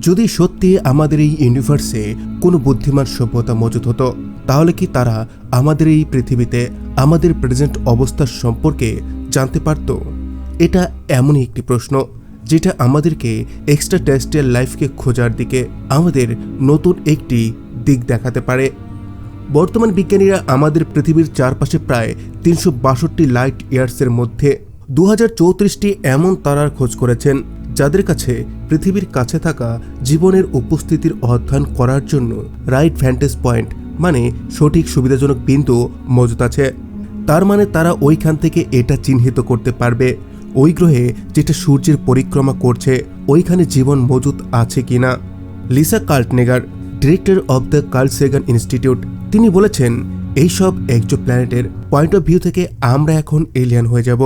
যদি সত্যি আমাদের এই ইউনিভার্সে কোনো বুদ্ধিমান সভ্যতা মজুদ হতো, তাহলে কি তারা আমাদের এই পৃথিবীতে আমাদের প্রেজেন্ট অবস্থার সম্পর্কে জানতে পারত? এটা এমনই একটি প্রশ্ন যেটা আমাদেরকে এক্সট্রা টেরেস্ট্রিয়াল লাইফকে খোঁজার দিকে আমাদের নতুন একটি দিক দেখাতে পারে। বর্তমান বিজ্ঞানীরা আমাদের পৃথিবীর চারপাশে প্রায় 362 লাইট ইয়ার্সের মধ্যে 2034টি এমন তারার খোঁজ করেছেন যাদের কাছে পৃথিবীর কাছে থাকা জীবনের উপস্থিতির অধ্যয়ন করার জন্য রাইট ভ্যান্টেজ পয়েন্ট মানে সঠিক সুবিধাজনক বিন্দু মজুত আছে। তার মানে তারা ওইখান থেকে এটা চিহ্নিত করতে পারবে ওই গ্রহে যেটা সূর্যের পরিক্রমা করছে ওইখানে জীবন মজুত আছে কিনা। Lisa Kaltenegger, director of the Carl Sagan institute, তিনি বলেছেন এইসব এক্সোপ্ল্যানেটের পয়েন্ট অফ ভিউ থেকে আমরা এখন এলিয়ান হয়ে যাব।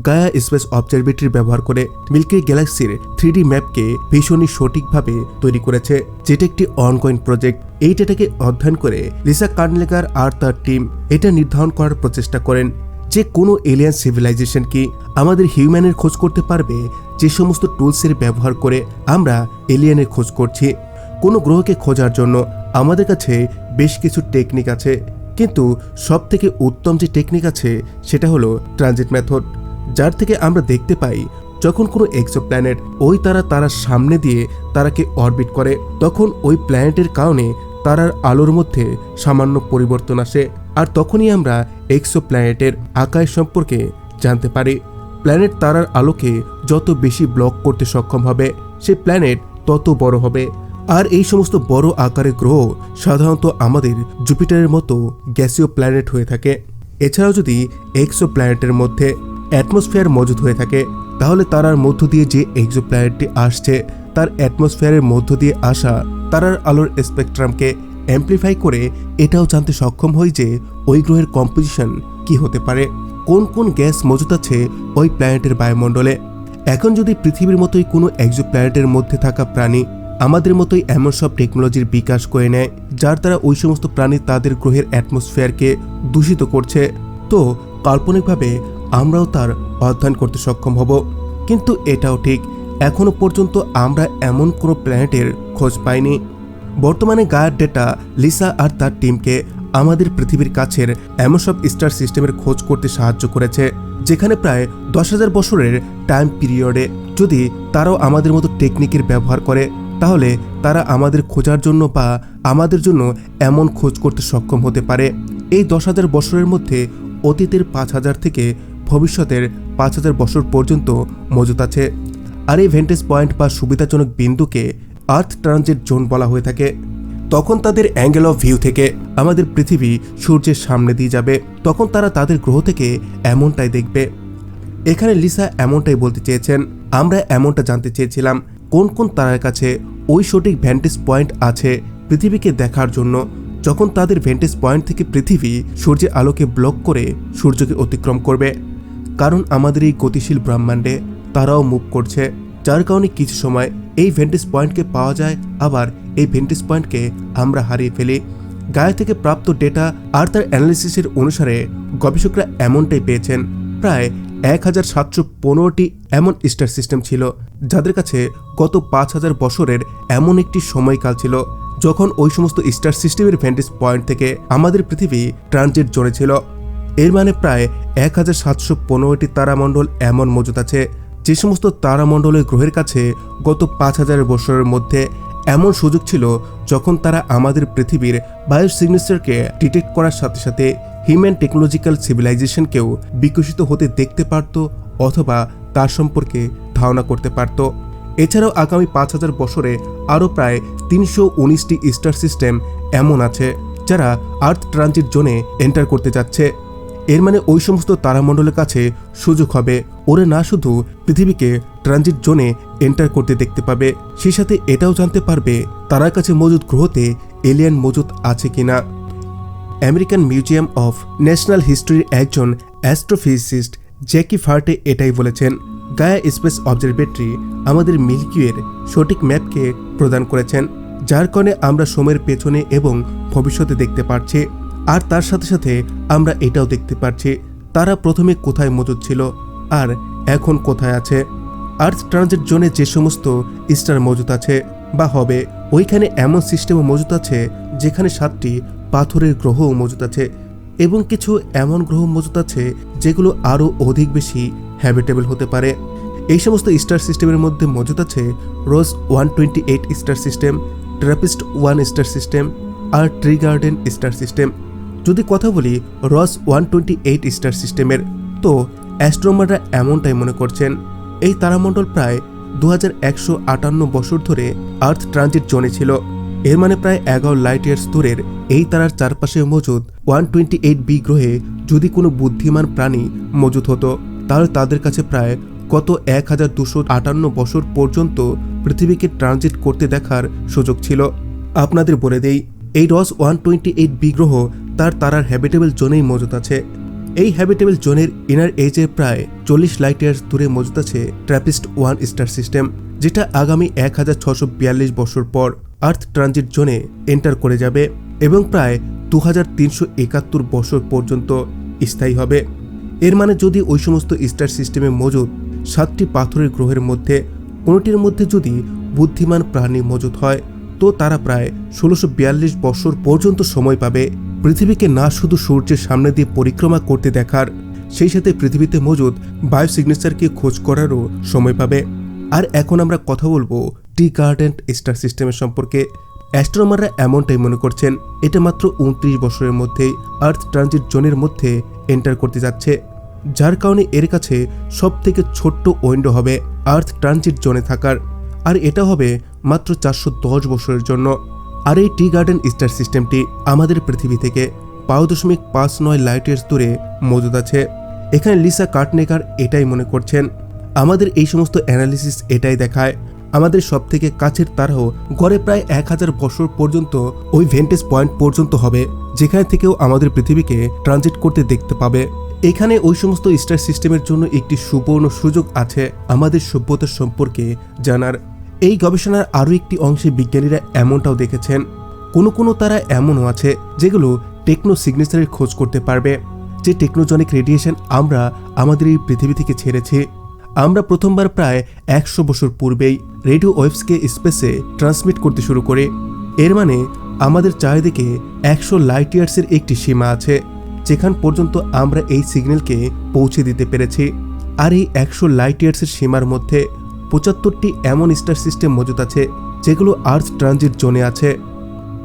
গায়া স্পেস অবজারভেটরি ব্যবহার করে মিল্কি গ্যালাক্সির 3D ম্যাপকে ভীষণই সঠিকভাবে তৈরি করেছে, যেটা একটি অনগোয়িং প্রজেক্ট। এই ডেটাকে অধ্যয়ন করে লিসা কার্টনেগার আর তার টিম এটা নির্ধারণ করার প্রচেষ্টা করেন যে কোনো এলিয়ান সিভিলাইজেশন কি আমাদের হিউম্যানের খোঁজ করতে পারবে যে সমস্ত টুলসের ব্যবহার করে আমরা এলিয়ানের খোঁজ করছি। কোনো গ্রহকে খোঁজার জন্য আমাদের কাছে বেশ কিছু টেকনিক আছে, কিন্তু সব থেকে উত্তম যে টেকনিক আছে সেটা হলো ট্রানজিট মেথড, যার থেকে আমরা দেখতে পাই যখন কোনো এক্সোপ্ল্যানেট ওই তারার সামনে দিয়ে তারাকে অরবিট করে তখন ওই প্ল্যানেটের কারণে তারার আলোর মধ্যে সামান্য পরিবর্তন আসে, আর তখনই আমরা এক্সোপ্ল্যানেটের আকার সম্পর্কে জানতে পারি। প্ল্যানেট তারার আলোকে যত বেশি ব্লক করতে সক্ষম হবে সে প্ল্যানেট তত বড় হবে। আর এই সমস্ত বড় আকারের গ্রহ সাধারণত আমাদের জুপিটারের মতো গ্যাসীয় প্ল্যানেট হয়ে থাকে। এছাড়াও যদি এক্সোপ্ল্যানেটের মধ্যে অ্যাটমসফিয়ার মজুদ হয়ে থাকে তাহলে তারার মধ্য দিয়ে যে এক্সোপ্ল্যানেটটি আসছে তার অ্যাটমসফিয়ারের মধ্য দিয়ে আসা তারার আলোর স্পেকট্রামকে অ্যাম্প্লিফাই করে এটাও জানতে সক্ষম হয় যে ওই গ্রহের কম্পোজিশন কি হতে পারে, কোন কোন গ্যাস মজুদ আছে ওই প্ল্যানেটের বায়ুমণ্ডলে। এখন যদি পৃথিবীর মতোই কোনো এক্সোপ্ল্যানেটের মধ্যে থাকা প্রাণী আমাদের মতোই এমন সব টেকনোলজির বিকাশ করে নেয় যার দ্বারা ওই সমস্ত প্রাণী তাদের গ্রহের অ্যাটমসফিয়ারকে দূষিত করছে, তো কাল্পনিকভাবে আমরাও তার অধ্যয়ন করতে সক্ষম হব। কিন্তু এটাও ঠিক, এখনো পর্যন্ত আমরা এমন কোনো প্ল্যানেটের খোঁজ পাইনি। বর্তমানে গায়ার ডেটা লিসা আর তার টিমকে আমাদের পৃথিবীর কাছের এমন সব স্টার সিস্টেমের খোঁজ করতে সাহায্য করেছে যেখানে প্রায় 10,000 বছরের টাইম পিরিয়ডে যদি তারাও আমাদের মতো টেকনিকের ব্যবহার করে তাহলে তারা আমাদের খোঁজার জন্য বা আমাদের জন্য এমন খোঁজ করতে সক্ষম হতে পারে। এই 10,000 বছরের মধ্যে অতীতের 5,000 থেকে ভবিষ্যতের 5,000 বছর পর্যন্ত মজুত আছে। আর এই ভ্যান্টেজ পয়েন্ট বা সুবিধাজনক বিন্দুকে আর্থ ট্রানজিট জোন বলা হয়ে থাকে। তখন তাদের অ্যাঙ্গেল অফ ভিউ থেকে আমাদের পৃথিবী সূর্যের সামনে দিয়ে যাবে, তখন তারা তাদের গ্রহ থেকে এমনটাই দেখবে। এখানে লিসা এমনটাই বলতে চেয়েছেন, আমরা এমনটা জানতে চেয়েছিলাম কোন কোন তারার কাছে ওই সঠিক ভ্যান্টেজ পয়েন্ট আছে পৃথিবীকে দেখার জন্য যখন তাদের ভ্যান্টেজ পয়েন্ট থেকে পৃথিবী সূর্যের আলোকে ব্লক করে সূর্যকে অতিক্রম করবে। কারণ আমাদের এই গতিশীল ব্রহ্মাণ্ডে তারাও মুভ করছে, যার কারণে কিছু সময় এই ভ্যান্টেজ পয়েন্টকে পাওয়া যায়, আবার এই ভ্যান্টেজ পয়েন্টকে আমরা হারিয়ে ফেলি। গায়া থেকে প্রাপ্ত ডেটা আর তার অ্যানালিসিসের অনুসারে গবেষকরা এমনটাই পেয়েছেন প্রায় 1,715টি এমন স্টার সিস্টেম ছিল যাদের কাছে গত 5,000 বছরের এমন একটি সময়কাল ছিল যখন ওই সমস্ত স্টার সিস্টেমের ভ্যান্টেজ পয়েন্ট থেকে আমাদের পৃথিবী ট্রানজিট জোনে ছিল। এর মানে প্রায় 1,715টি তারামণ্ডল এমন মজুদ আছে যে সমস্ত তারামণ্ডলের গ্রহের কাছে গত 5,000 বছরের মধ্যে এমন সুযোগ ছিল যখন তারা আমাদের পৃথিবীর বায়ো সিগনেচারকে ডিটেক্ট করার সাথে সাথে হিউম্যান টেকনোলজিক্যাল সিভিলাইজেশনকেও বিকশিত হতে দেখতে পারত অথবা তার সম্পর্কে ধারণা করতে পারত। এছাড়াও আগামী 5,000 বছরে আরও প্রায় 319টি স্টার সিস্টেম এমন আছে যারা আর্থ ট্রানজিট জোনে এন্টার করতে যাচ্ছে। এর মানে ওই সমস্ত তারামণ্ডলের কাছে সুযোগ হবে ওরা না শুধু পৃথিবীকে ট্রানজিট জোনে এন্টার করতে দেখতে পাবে, সেই সাথে এটাও জানতে পারবে তারার কাছে মজুদ গ্রহতে এলিয়ান মজুদ আছে কিনা। আমেরিকান মিউজিয়াম অফ ন্যাশনাল হিস্ট্রির একজন অ্যাস্ট্রোফিজিসিস্ট জ্যাকি ফার্টে এটাই বলেছেন, গায়া স্পেস অবজারভেটরি আমাদের মিল্কিওয়ের সঠিক ম্যাপকে প্রদান করেছেন, যার কারণে আমরা সময়ের পেছনে এবং ভবিষ্যতে দেখতে পারছি। আর তার সাথে সাথে আমরা এটাও দেখতে পারছি তারা প্রথমে কোথায় মজুদ ছিল আর এখন কোথায় আছে। আর্থ ট্রানজিট জোনে যে সমস্ত স্টার মজুদ আছে বা হবে ওইখানে এমন সিস্টেমও মজুদ আছে যেখানে 7টি পাথরের গ্রহও মজুদ আছে এবং কিছু এমন গ্রহ মজুদ আছে যেগুলো আরও অধিক বেশি হ্যাবিটেবল হতে পারে। এই সমস্ত স্টার সিস্টেমের মধ্যে মজুদ আছে রোজ 128 স্টার সিস্টেম, ট্রাপিস্ট 1 স্টার সিস্টেম আর ট্রি গার্ডেন স্টার সিস্টেম। যদি কথা বলি রস 128 স্টার সিস্টেমের, তো অ্যাস্ট্রোনমাররা এমনটাই মনে করছেন এই তারামণ্ডল প্রায় 2158 বছর ধরে আর্থ ট্রানজিট জোনে ছিল। এর মানে প্রায় 11 লাইট ইয়ার্স দূরের এই তারার চারপাশে মজুদ 128b গ্রহে যদি কোনো বুদ্ধিমান প্রাণী মজুদ হতো তাহলে তাদের কাছে প্রায় গত 1258 বছর পর্যন্ত পৃথিবীকে ট্রানজিট করতে দেখার সুযোগ ছিল। আপনাদের বলে দেই, এই রস 128b গ্রহ তার তারার হ্যাবিটেবল জোনেই মজুদ আছে। এই হ্যাবিটেবল জোনের ইনার এজে প্রায় 40 লাইট ইয়ার্স দূরে মজুদ আছে ট্র্যাপিস্ট 1 স্টার সিস্টেম, যেটা আগামী 1642 বছর পর আর্থ ট্রানজিট জোনে এন্টার করে যাবে এবং প্রায় 2371 বছর পর্যন্ত স্থায়ী হবে। এর মানে যদি ওই সমস্ত স্টার সিস্টেমে মজুদ 7টি পাথরের গ্রহের মধ্যে কোনোটির মধ্যে যদি বুদ্ধিমান প্রাণী মজুদ হয় তো তারা প্রায় 1642 বছর পর্যন্ত সময় পাবে পৃথিবীকে না শুধু সূর্যের সামনে দিয়ে পরিক্রমা করতে দেখার, সেই সাথে পৃথিবীতে মজুদ বায়োসিগনেচারকে খোঁজ করারও সময় পাবে। আর এখন আমরা কথা বলবো ট্রি গার্ডেন স্টার সিস্টেমের সম্পর্কে। অ্যাস্ট্রোনমাররা এমনটাই মনে করছেন এটা মাত্র 29 বছরের মধ্যেই আর্থ ট্রানজিট জোনের মধ্যে এন্টার করতে যাচ্ছে, যার কারণে এর কাছে সব থেকে ছোট্ট উইন্ডো হবে আর্থ ট্রানজিট জোনে থাকার, আর এটা হবে মাত্র 410 বছরের জন্য। আর এই ট্রি গার্ডেন স্টার সিস্টেমটি আমাদের পৃথিবী থেকে 5.59 লাইট ইয়ার্স দূরে মজুদ আছে। এখানে লিসা কার্টনেগার এটাই মনে করছেন। আমাদের এই সমস্ত অ্যানালিসিস এটাই দেখায় আমাদের সব থেকে কাছের তারাও গড়ে প্রায় 1000 বছর পর্যন্ত ওই ভেন্টেজ পয়েন্ট পর্যন্ত হবে যেখানে থেকেও আমাদের পৃথিবীকে ট্রানজিট করতে দেখতে পাবে। এখানে ওই সমস্ত স্টার সিস্টেমের জন্য একটি সুবর্ণ সুযোগ আছে আমাদের সভ্যতা সম্পর্কে জানার। এই গবেষণার আরও একটি অংশে বিজ্ঞানীরা এমনটাও দেখেছেন কোনো তারা এমনও আছে যেগুলো টেকনো সিগনেচারের খোঁজ করতে পারবে, যে টেকনোজনিক রেডিয়েশন আমরা আমাদের এই পৃথিবী থেকে ছেড়েছি। আমরা প্রথমবার প্রায় 100 বছর পূর্বেই রেডিও ওয়েভসকে স্পেসে ট্রান্সমিট করতে শুরু করি। এর মানে আমাদের চারিদিকে 100 লাইট ইয়ার্সের একটি সীমা আছে যেখান পর্যন্ত আমরা এই সিগন্যালকে পৌঁছে দিতে পেরেছি। আর এই 100 লাইট ইয়ার্সের সীমার মধ্যে 75টি এমন স্টার সিস্টেম মজুদ আছে যেগুলো আর্থ ট্রানজিট জোনে আছে।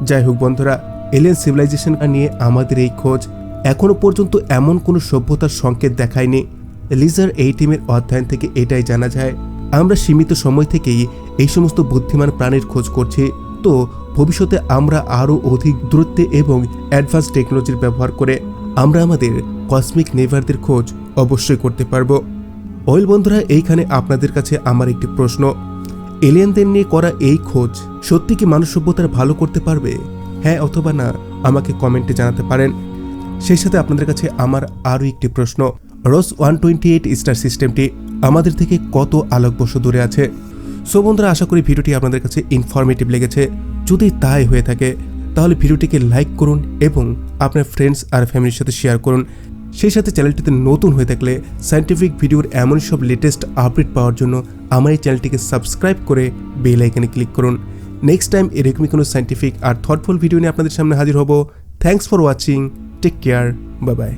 যাই হোক বন্ধুরা, এলিয়েন সিভিলাইজেশন নিয়ে আমাদের এই খোঁজ এখনো পর্যন্ত এমন কোনো সভ্যতার সংকেত দেখায়নি। লিজার এই টিমের অধ্যয়ন থেকে এটাই জানা যায় আমরা সীমিত সময় থেকেই এই সমস্ত বুদ্ধিমান প্রাণীর খোঁজ করছি, তো ভবিষ্যতে আমরা আরও অধিক দূরত্বে এবং অ্যাডভান্স টেকনোলজির ব্যবহার করে আমরা আমাদের কসমিক নেভারদের খোঁজ অবশ্যই করতে পারবো। ওয়েল বন্ধুরা, এইখানে আপনাদের কাছে আমার একটি প্রশ্ন, এলিয়েনদের নিয়ে করা এই খোঁজ সত্যি কি মানব সভ্যতার ভালো করতে পারবে? হ্যাঁ অথবা না আমাকে কমেন্টে জানাতে পারেন। সেই সাথে আপনাদের কাছে আমার আরও একটি প্রশ্ন, রস 128 স্টার সিস্টেমটি আমাদের থেকে কত আলোকবর্ষ দূরে আছে? সো বন্ধুরা, আশা করি ভিডিওটি আপনাদের কাছে ইনফরমেটিভ লেগেছে। যদি তাই হয়ে থাকে তাহলে ভিডিওটিকে লাইক করুন এবং আপনার ফ্রেন্ডস আর ফ্যামিলির সাথে শেয়ার করুন। সেই সাথে চ্যানেলটিতে নতুন হয়ে থাকলে সায়েন্টিফিক ভিডিওর এমন সব লেটেস্ট আপডেট পাওয়ার জন্য আমার এই চ্যানেলটিকে সাবস্ক্রাইব করে বেল আইকনে ক্লিক করুন। নেক্সট টাইম এরকমই কোনো সায়েন্টিফিক আর থটফুল ভিডিও নিয়ে আপনাদের সামনে হাজির হব। Thanks for watching, take care, bye by.